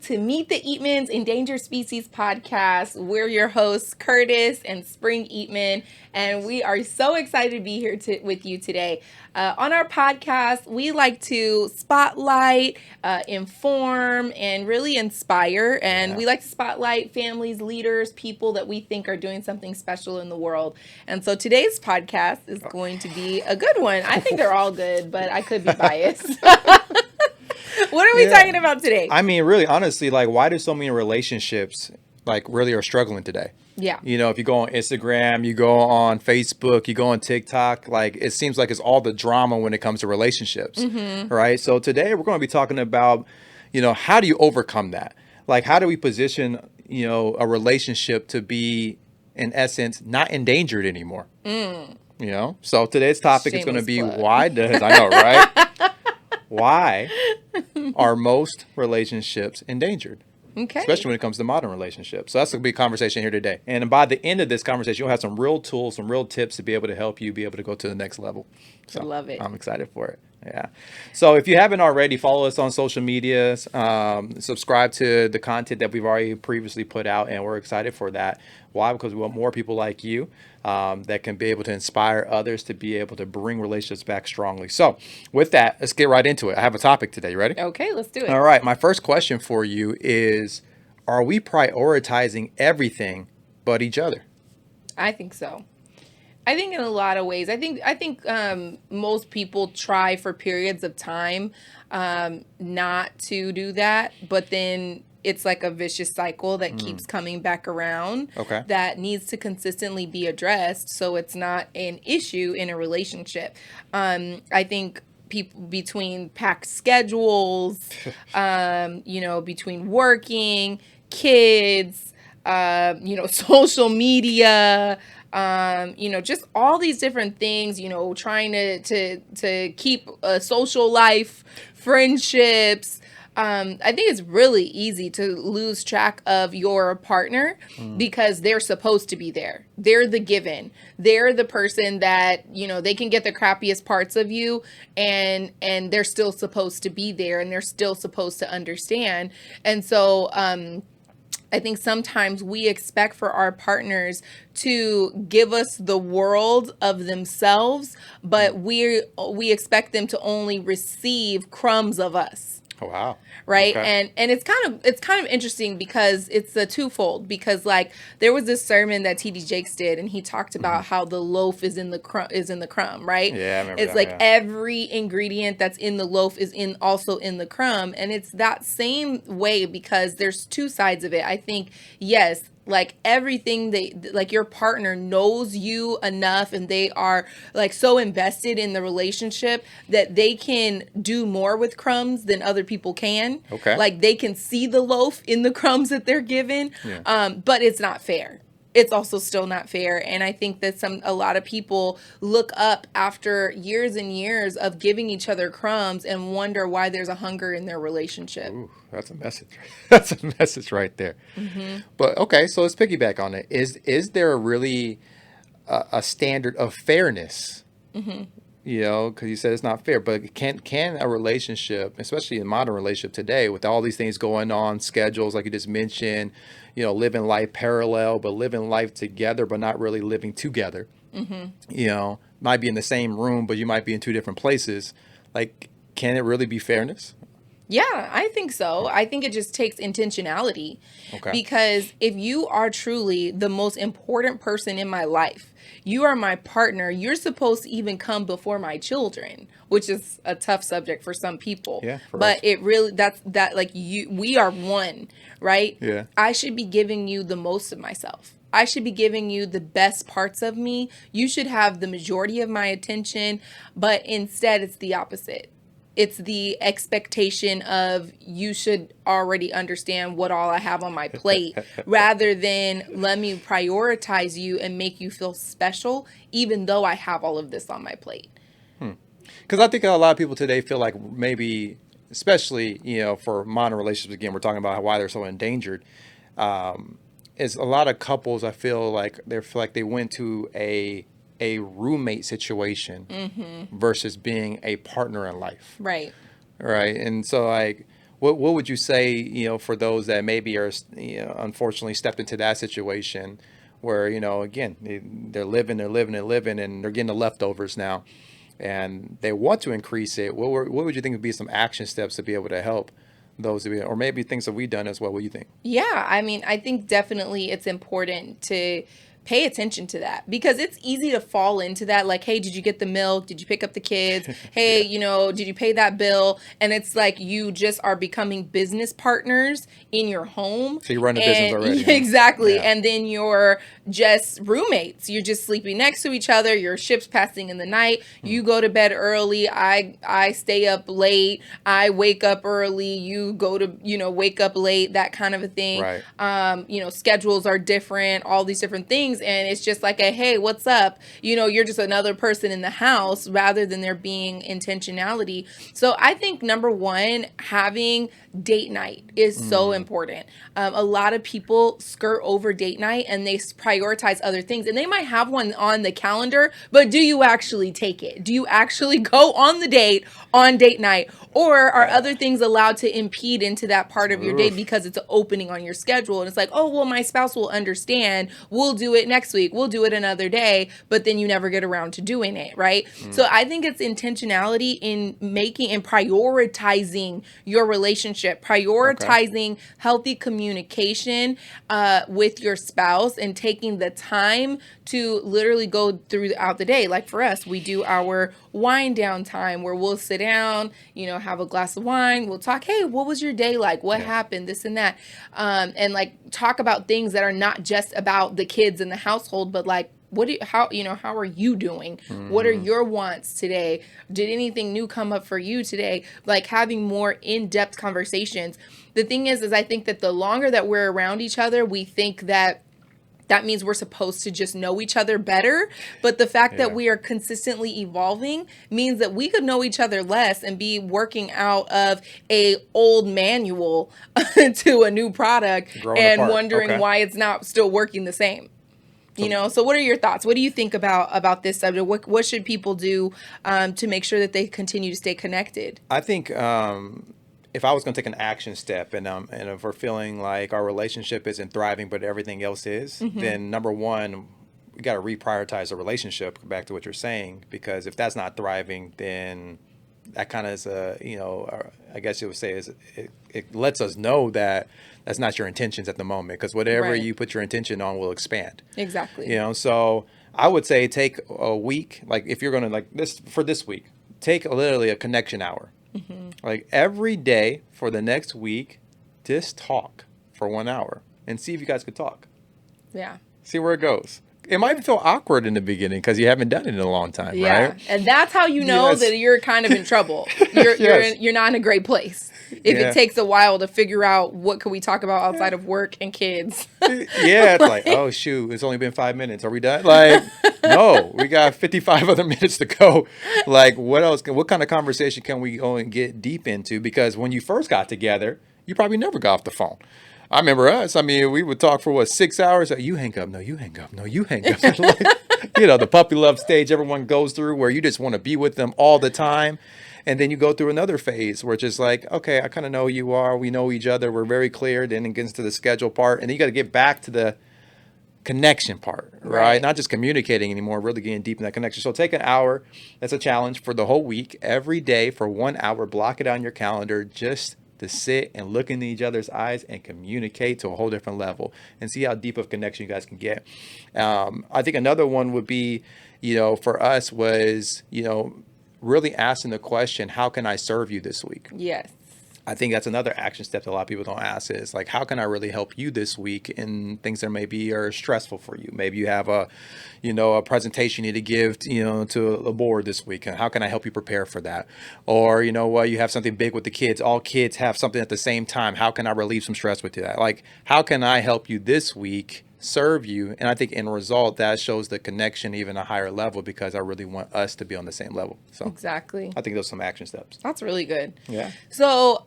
to Meet the Eatmons Endangered Species podcast. We're your hosts, Curtis and Spring Eatman, and we are so excited to be here with you today. On our podcast, we like to spotlight, inform, and really inspire. And we like to spotlight families, leaders, people that we think are doing something special in the world. And so today's podcast is going to be a good one. I think they're all good, but I could be biased. What are we talking about today? I mean, really, honestly, like, why do so many relationships, like, really are struggling today? Yeah. You know, if you go on Instagram, you go on Facebook, you go on TikTok, like, it seems like it's all the drama when it comes to relationships, right? So today we're going to be talking about, you know, how do you overcome that? Like, how do we position, you know, a relationship to be, in essence, not endangered anymore? You know, so today's topic is going to be why does, I know, right? Why are most relationships endangered? Okay. Especially when it comes to modern relationships. So that's going to be a conversation here today. And by the end of this conversation, you'll have some real tools, some real tips to be able to help you be able to go to the next level. So I love it. I'm excited for it. Yeah. So if you haven't already, follow us on social media, subscribe to the content that we've already previously put out, and we're excited for that. Why? Because we want more people like you that can be able to inspire others to be able to bring relationships back strongly. So with that, let's get right into it. I have a topic today. You ready? Okay, let's do it. All right. My first question for you is, are we prioritizing everything but each other? I think so. I think in a lot of ways. I think most people try for periods of time not to do that, but then it's like a vicious cycle that keeps coming back around. Okay. That needs to consistently be addressed, so it's not an issue in a relationship. I think people between packed schedules, you know, between working, kids, you know, social media. You know, just all these different things, you know, trying to keep a social life, friendships. I think it's really easy to lose track of your partner because they're supposed to be there. They're the given. They're the person that, you know, they can get the crappiest parts of you and they're still supposed to be there and they're still supposed to understand. And so, I think sometimes we expect for our partners to give us the world of themselves, but we expect them to only receive crumbs of us. Oh, wow. Right. Okay. And it's kind of interesting because it's a twofold, because like there was this sermon that TD Jakes did and he talked about how the loaf is in the crumb, right? Yeah, I remember it's that, like yeah. every ingredient that's in the loaf is also in the crumb, and it's that same way because there's two sides of it. I think yes, like everything like your partner knows you enough and they are like so invested in the relationship that they can do more with crumbs than other people can. Okay. Like they can see the loaf in the crumbs that they're given. Yeah. But it's not fair. It's also still not fair. And I think that a lot of people look up after years and years of giving each other crumbs and wonder why there's a hunger in their relationship. Ooh, that's a message. That's a message right there. But okay, so let's piggyback on it. Is there really a standard of fairness? You know, because you said it's not fair, but can a relationship, especially a modern relationship today, with all these things going on, schedules like you just mentioned, you know, living life parallel, but living life together, but not really living together. You know, might be in the same room, but you might be in two different places. Like, can it really be fairness? Yeah, I think so. I think it just takes intentionality. Okay. Because if you are truly the most important person in my life, you are my partner, you're supposed to even come before my children, which is a tough subject for some people. Yeah, for but us. it really, like we are one, right? Yeah. I should be giving you the most of myself. I should be giving you the best parts of me. You should have the majority of my attention, but instead it's the opposite. It's the expectation of you should already understand what all I have on my plate rather than let me prioritize you and make you feel special, even though I have all of this on my plate. Because I think a lot of people today feel like maybe, especially, you know, for modern relationships, again, we're talking about why they're so endangered. Is a lot of couples, I feel like they went to a roommate situation versus being a partner in life. Right. Right. And so, like, what would you say, for those that maybe are, unfortunately stepped into that situation where, again, they're living, and they're getting the leftovers now, and they want to increase it. What would you think would be some action steps to be able to help those, or maybe things that we've done as well? What do you think? Yeah, I mean, I think definitely it's important to pay attention to that because it's easy to fall into that. Like, hey, did you get the milk? Did you pick up the kids? Hey, Yeah. did you pay that bill? And it's like you just are becoming business partners in your home. So you run the business And already, huh? exactly. Yeah. And then you're just roommates. You're just sleeping next to each other. Your ships passing in the night. Hmm. You go to bed early. I stay up late. I wake up early. You go to, wake up late, that kind of a thing. Right. Schedules are different, all these different things. And it's just like hey, what's up? You're just another person in the house rather than there being intentionality. So I think number one, having date night is so important. A lot of people skirt over date night and they prioritize other things, and they might have one on the calendar, but do you actually take it? Do you actually go on the date on date night? Or are other things allowed to impede into that part of your day Oof. because it's an opening on your schedule? And it's like, oh, well, my spouse will understand. We'll do it next week. We'll do it another day. But then you never get around to doing it, right? So I think it's intentionality in making and prioritizing your relationship, Okay. prioritizing healthy communication with your spouse, and taking the time to literally go throughout the day. Like for us, we do our wine down time where we'll sit down, have a glass of wine. We'll talk, hey, what was your day like? What Yeah. happened? This and that. And like talk about things that are not just about the kids in the household, but like, how are you doing? What are Hmm. your wants today? Did anything new come up for you today? Like having more in-depth conversations. The thing is I think that the longer that we're around each other, we think that means we're supposed to just know each other better. But the fact that Yeah. we are consistently evolving means that we could know each other less and be working out of a old manual to a new product Growing and apart. wondering Okay. why it's not still working the same. So So what are your thoughts? What do you think about this subject? What should people do to make sure that they continue to stay connected? I think, if I was going to take an action step, and if we're feeling like our relationship isn't thriving but everything else is, Mm-hmm. then number one, we got to reprioritize the relationship. Back to what you're saying, because if that's not thriving, then that kind of is I guess you would say is it lets us know that that's not your intentions at the moment, because whatever Right. you put your intention on will expand. Exactly. So I would say take a week, like if you're gonna, like, this week, take literally a connection hour, Mm-hmm. like every day for the next week. Just talk for 1 hour and see if you guys could talk, Yeah. see where it goes. It might feel awkward in the beginning because you haven't done it in a long time, right? Yeah, and that's how you know Yes. that you're kind of in trouble. You're you're Yes. in, you're not in a great place. If it Yeah. takes a while to figure out what could we talk about outside of work and kids. Yeah, it's like, oh shoot, it's only been 5 minutes. Are we done? Like, no, we got 55 other minutes to go. Like, what else? What kind of conversation can we go and get deep into? Because when you first got together, you probably never got off the phone. I remember us. I mean, we would talk for what, 6 hours? You hang up. No, you hang up. No, you hang up. Like, the puppy love stage everyone goes through where you just want to be with them all the time. And then you go through another phase where it's just like, okay, I kind of know who you are. We know each other. We're very clear. Then it gets to the schedule part. And then you got to get back to the connection part, right? Right. Not just communicating anymore, really getting deep in that connection. So take an hour. That's a challenge for the whole week. Every day for 1 hour, block it on your calendar just to sit and look into each other's eyes and communicate to a whole different level and see how deep of connection you guys can get. I think another one would be, for us was, really asking the question, how can I serve you this week? Yes. I think that's another action step that a lot of people don't ask, is like, how can I really help you this week in things that maybe are stressful for you? Maybe you have a presentation you need to give, to a board this week. And how can I help you prepare for that? Or, you have something big with the kids. All kids have something at the same time. How can I relieve some stress with that? Like, how can I help you this week, serve you? And I think in result, that shows the connection even a higher level, because I really want us to be on the same level. So Exactly. I think those are some action steps. That's really good. Yeah. So,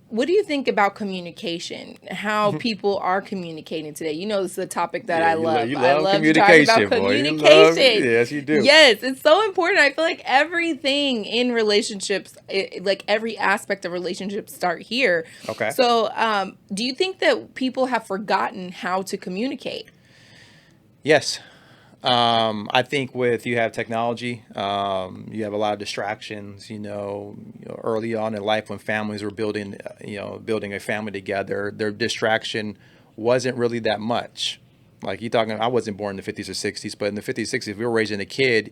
what do you think about communication? How people are communicating today? You know, this is a topic that Yeah, I love. you I love love to talk about communication, boy. You love, communication. yes, you do. Yes, it's so important. I feel like everything in relationships, like every aspect of relationships, start here. Okay. So, do you think that people have forgotten how to communicate? Yes. I think with you have technology, you have a lot of distractions. Early on in life when families were building, building a family together, their distraction wasn't really that much. Like you talking, I wasn't born in the 50s or 60s, but in the 50s, 60s, if we were raising a kid,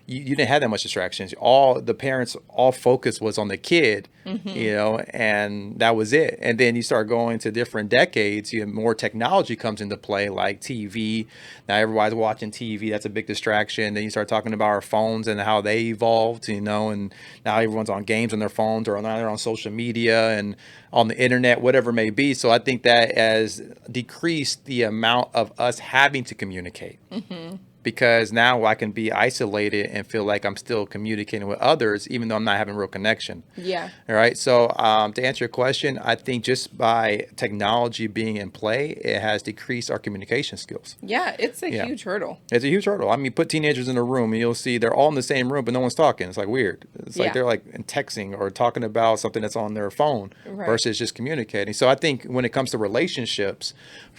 you didn't have that much distractions. All the parents, all focus was on the kid, Mm-hmm. and that was it. And then you start going to different decades, more technology comes into play, like TV. Now everybody's watching TV. That's a big distraction. Then you start talking about our phones and how they evolved, and now everyone's on games on their phones or now they're on social media and on the internet, whatever it may be. So I think that has decreased the amount of us having to communicate Mm-hmm. because now I can be isolated and feel like I'm still communicating with others, even though I'm not having real connection. Yeah. All right. So to answer your question, I think just by technology being in play, it has decreased our communication skills. Yeah, it's a Yeah. huge hurdle. It's a huge hurdle. I mean, put teenagers in a room and you'll see they're all in the same room, but no one's talking. It's like weird. It's like Yeah. they're like texting or talking about something that's on their phone Right. versus just communicating. So I think when it comes to relationships,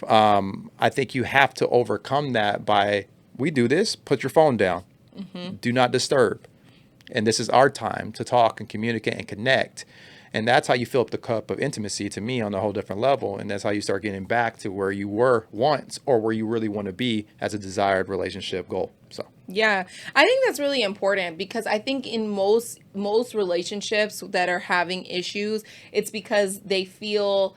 I think you have to overcome that by we do this, put your phone down, Mm-hmm. do not disturb. And this is our time to talk and communicate and connect. And that's how you fill up the cup of intimacy to me on a whole different level. And that's how you start getting back to where you were once or where you really want to be as a desired relationship goal. So, Yeah, I think that's really important because I think in most relationships that are having issues, it's because they feel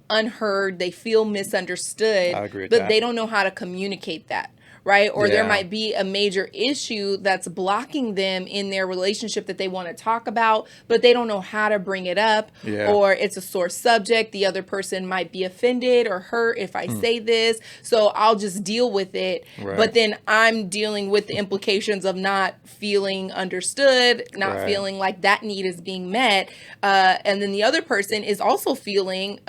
unheard, they feel misunderstood, I agree with but that. they don't know how to communicate that. Right. Or there Yeah. might be a major issue that's blocking them in their relationship that they want to talk about, but they don't know how to bring it up. Yeah. Or it's a sore subject. The other person might be offended or hurt if I Hmm. say this. So I'll just deal with it. Right. But then I'm dealing with the implications of not feeling understood, not Right. feeling like that need is being met. And then the other person is also feeling,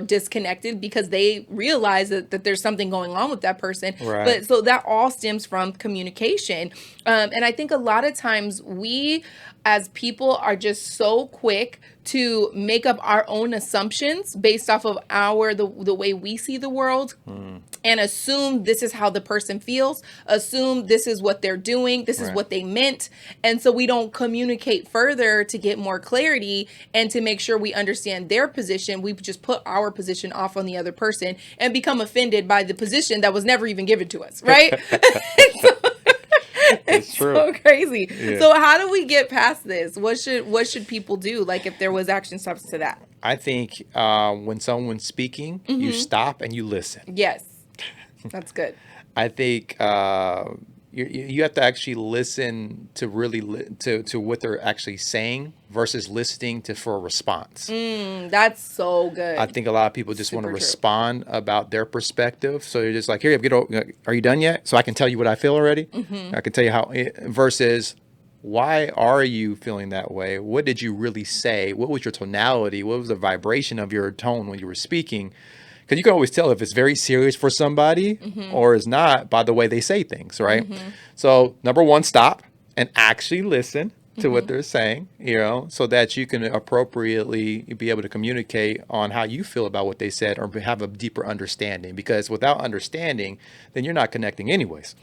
disconnected because they realize that there's something going on with that person. Right. But so that all stems from communication. And I think a lot of times we as people are just so quick to make up our own assumptions based off of the way we see the world and assume this is how the person feels, assume this is what they're doing, this is Right. what they meant. And so we don't communicate further to get more clarity and to make sure we understand their position. We just put our position off on the other person and become offended by the position that was never even given to us, right? It's true. so crazy. Yeah. So how do we get past this? What should people do? Like if there was action steps to that? I think when someone's speaking, you stop and you listen. Yes, that's good. I think you have to actually listen to really to what they're actually saying versus listening for a response. That's so good. I think a lot of people just want to Super true. respond about their perspective. So you're just like, here, are you done yet? So I can tell you what I feel already. I can tell you how. Versus, why are you feeling that way? What did you really say? What was your tonality? What was the vibration of your tone when you were speaking? Because you can always tell if it's very serious for somebody or is not by the way they say things, right? So number one, stop and actually listen to what they're saying, so that you can appropriately be able to communicate on how you feel about what they said or have a deeper understanding. Because without understanding, then you're not connecting anyways.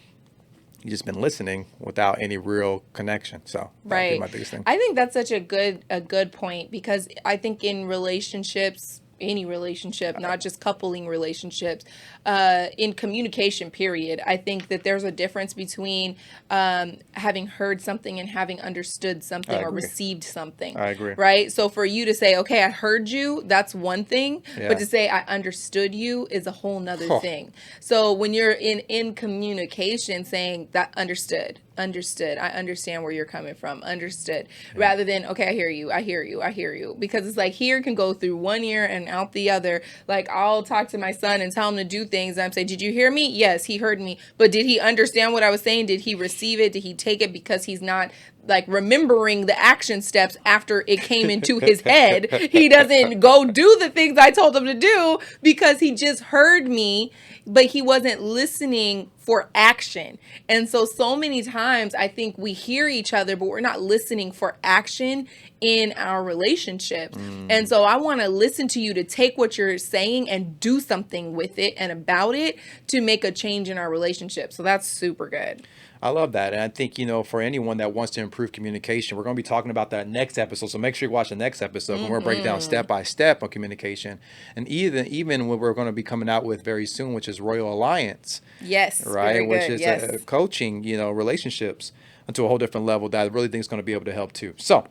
You just been listening without any real connection. So that would be Right. my biggest thing. I think that's such a good point because I think in relationships, any relationship, not just coupling relationships, in communication, period, I think that there's a difference between having heard something and having understood something I or agree. received something. I agree. Right. So for you to say, okay, I heard you, that's one thing. Yeah. But to say I understood you is a whole nother Huh. thing. So when you're in communication saying that understood, Understood. I understand where you're coming from. Understood. Rather than, okay, I hear you. I hear you. I hear you. Because it's like here can go through one ear and out the other. Like I'll talk to my son and tell him to do things. And I'm saying, did you hear me? Yes, he heard me. But did he understand what I was saying? Did he receive it? Did he take it? Because he's not like remembering the action steps after it came into his head. He doesn't go do the things I told him to do because he just heard me, but he wasn't listening for action. And so many times I think we hear each other, but we're not listening for action in our relationship. And so I want to listen to you to take what you're saying and do something with it and about it to make a change in our relationship. So that's super good. I love that. And I think, for anyone that wants to improve communication, we're going to be talking about that next episode. So make sure you watch the next episode. And we're breaking down step by step on communication. And even what we're going to be coming out with very soon, which is Royal Alliance. Yes. Right. Which is yes. Coaching, relationships to a whole different level that I really think is going to be able to help too. So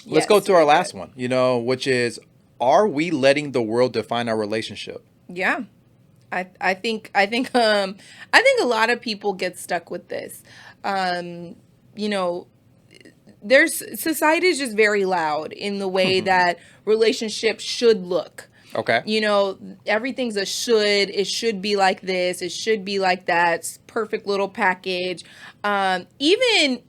let's go to our last one, which is, are we letting the world define our relationship? Yeah. I think a lot of people get stuck with this. There's society is just very loud in the way that relationships should look. Okay. Everything's a should. It should be like this. It should be like that. It's perfect little package. Even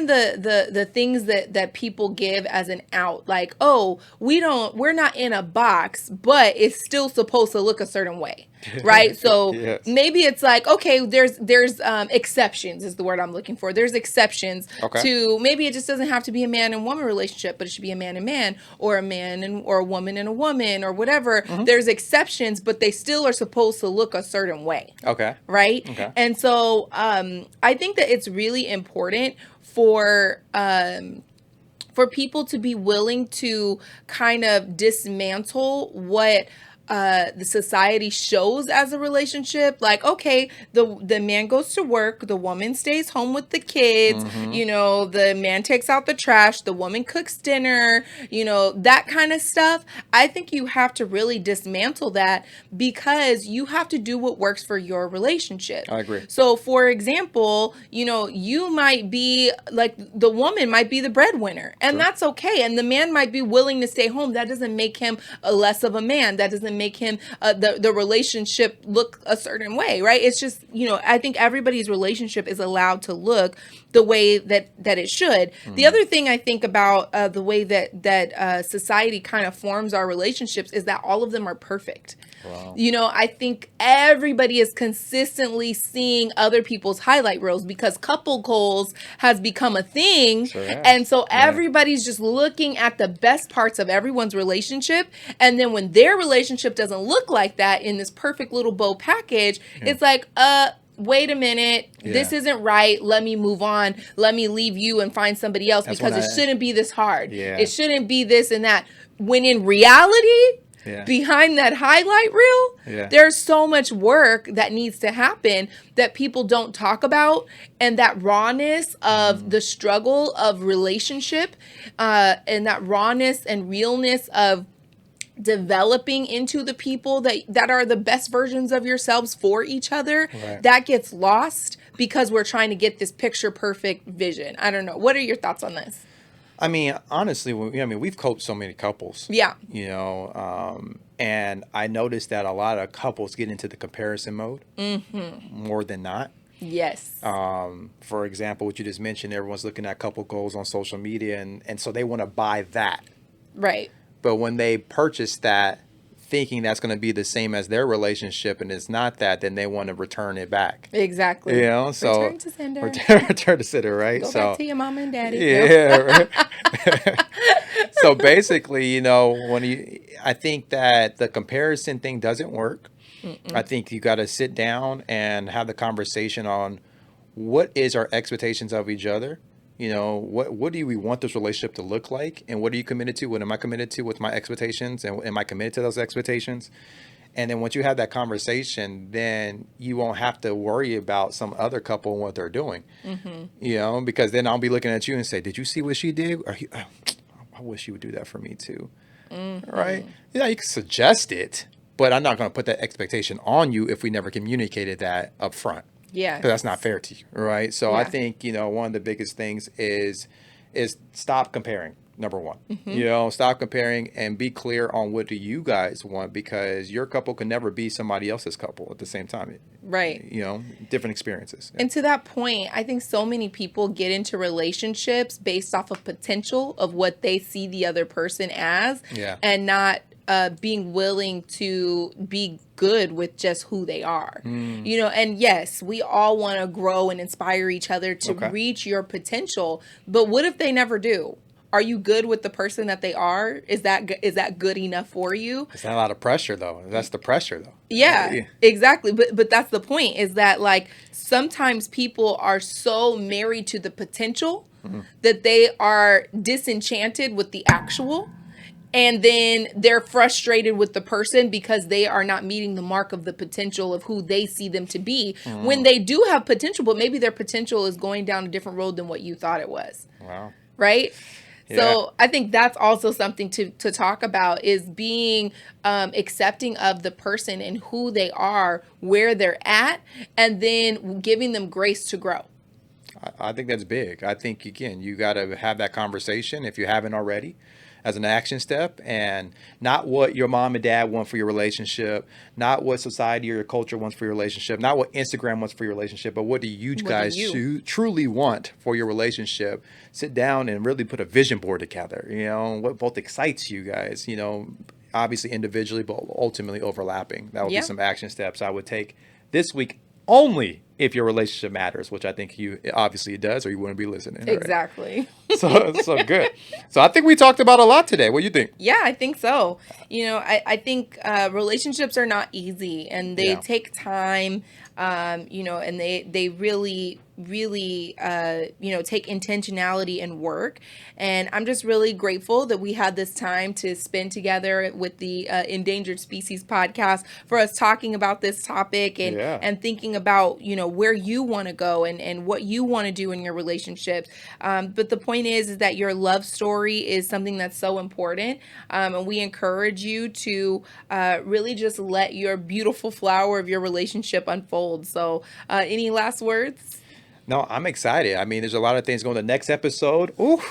the things that people give as an out, like, oh, we're not in a box, but it's still supposed to look a certain way. Right. So yes. Maybe it's like, okay, there's exceptions is the word I'm looking for. There's exceptions to, maybe it just doesn't have to be a man and woman relationship, but it should be a man and man, or a man or a woman and a woman, or whatever. There's exceptions, but they still are supposed to look a certain way. Okay. Right. Okay. And so I think that it's really important for people to be willing to kind of dismantle what the society shows as a relationship. Like, okay, the man goes to work, the woman stays home with the kids, the man takes out the trash, the woman cooks dinner, that kind of stuff. I think you have to really dismantle that because you have to do what works for your relationship. I agree. So for example, you might be like, the woman might be the breadwinner, and that's okay. And the man might be willing to stay home. That doesn't make him a less of a man. That doesn't make him the relationship look a certain way, right? It's just, I think everybody's relationship is allowed to look the way that it should. The other thing I think about the way that society kind of forms our relationships is that all of them are perfect. Wow. I think everybody is consistently seeing other people's highlight reels because couple goals has become a thing. Sure. And so everybody's just looking at the best parts of everyone's relationship. And then when their relationship doesn't look like that in this perfect little bow package, it's like, wait a minute, this isn't right. Let me move on. Let me leave you and find somebody else because it shouldn't be this hard. Yeah. It shouldn't be this and that. When in reality, behind that highlight reel, there's so much work that needs to happen that people don't talk about. And that rawness of the struggle of relationship and that rawness and realness of developing into the people that are the best versions of yourselves for each other, that gets lost because we're trying to get this picture perfect vision. I don't know. What are your thoughts on this? I mean, honestly, we've coached so many couples. Yeah. And I noticed that a lot of couples get into the comparison mode more than not. Yes. For example, what you just mentioned, everyone's looking at couple goals on social media, and so they want to buy that. Right. But when they purchase that, thinking that's going to be the same as their relationship, and it's not that, then they want to return it back. Exactly. So return to sender. Return to sender, right? Go back to your mama and daddy. Yeah. Right. So basically, I think that the comparison thing doesn't work. I think you got to sit down and have the conversation on what is our expectations of each other. What do we want this relationship to look like? And what are you committed to? What am I committed to with my expectations? And am I committed to those expectations? And then once you have that conversation, then you won't have to worry about some other couple and what they're doing, because then I'll be looking at you and say, did you see what she did? Or I wish you would do that for me too. Right? You can suggest it, but I'm not going to put that expectation on you if we never communicated that up front. because that's not Yes. fair to you, right? So I Yeah. think, one of the biggest things is stop comparing. Number one, Hmm. stop comparing and be clear on what do you guys want, because your couple can never be somebody else's couple at the same time. Right. Different experiences. Yeah. And to that point, I think so many people get into relationships based off of potential of what they see the other person as, Yeah. and not being willing to be good with just who they are. Mm, And yes, we all want to grow and inspire each other to okay. reach your potential, but what if they never do? Are you good with the person that they are? Is that good enough for you? It's not a lot of pressure though. That's the pressure though. Yeah, Yeah. exactly. But that's the point, is that like sometimes people are so married to the potential Mhm. that they are disenchanted with the actual, and then they're frustrated with the person because they are not meeting the mark of the potential of who they see them to be, when Mm, they do have potential, but maybe their potential is going down a different road than what you thought it was, wow. right? Yeah. So I think that's also something to talk about, is being accepting of the person and who they are, where they're at, and then giving them grace to grow. I think that's big. I think, again, you got to have that conversation if you haven't already, as an action step, and not what your mom and dad want for your relationship, not what society or your culture wants for your relationship, not what Instagram wants for your relationship, but what do you What do guys you? truly want for your relationship? Sit down and really put a vision board together. What both excites you guys, obviously individually, but ultimately overlapping. That would be Yeah, some action steps I would take this week, only if your relationship matters, which I think you obviously it does, or you wouldn't be listening, right? exactly. So good. So I think we talked about a lot today. What do you think? Yeah, I think so. I think relationships are not easy, and they Yeah. take time, and they really, really, take intentionality and work. And I'm just really grateful that we had this time to spend together with the Endangered Species podcast, for us talking about this topic, and, Yeah. and thinking about, where you want to go, and what you want to do in your relationships. But the point is that your love story is something that's so important. And we encourage you to really just let your beautiful flower of your relationship unfold. So, any last words? No, I'm excited. I mean, there's a lot of things going. The next episode, ooh,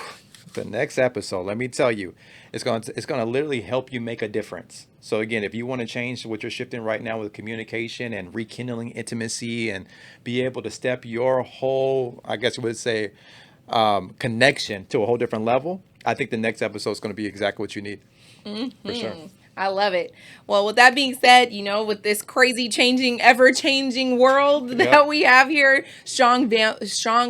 the next episode. Let me tell you, it's going to literally help you make a difference. So again, if you want to change what you're shifting right now with communication and rekindling intimacy, and be able to step your whole, I guess you would say, connection to a whole different level, I think the next episode is going to be exactly what you need, for sure. I love it. Well, with that being said, with this crazy changing, ever changing world Yep. that we have here, strong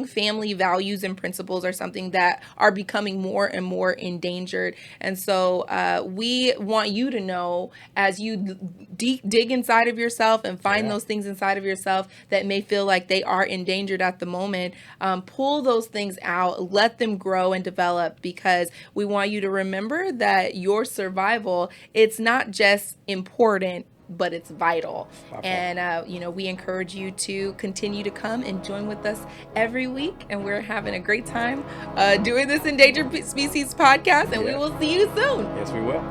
family values and principles are something that are becoming more and more endangered. And so we want you to know, as you dig inside of yourself and find Yeah. those things inside of yourself that may feel like they are endangered at the moment, pull those things out, let them grow and develop, because we want you to remember that your survival, it's not just important, but it's vital. By far. And, we encourage you to continue to come and join with us every week. And we're having a great time doing this Endangered Species podcast. And we Yes. will see you soon. Yes, we will.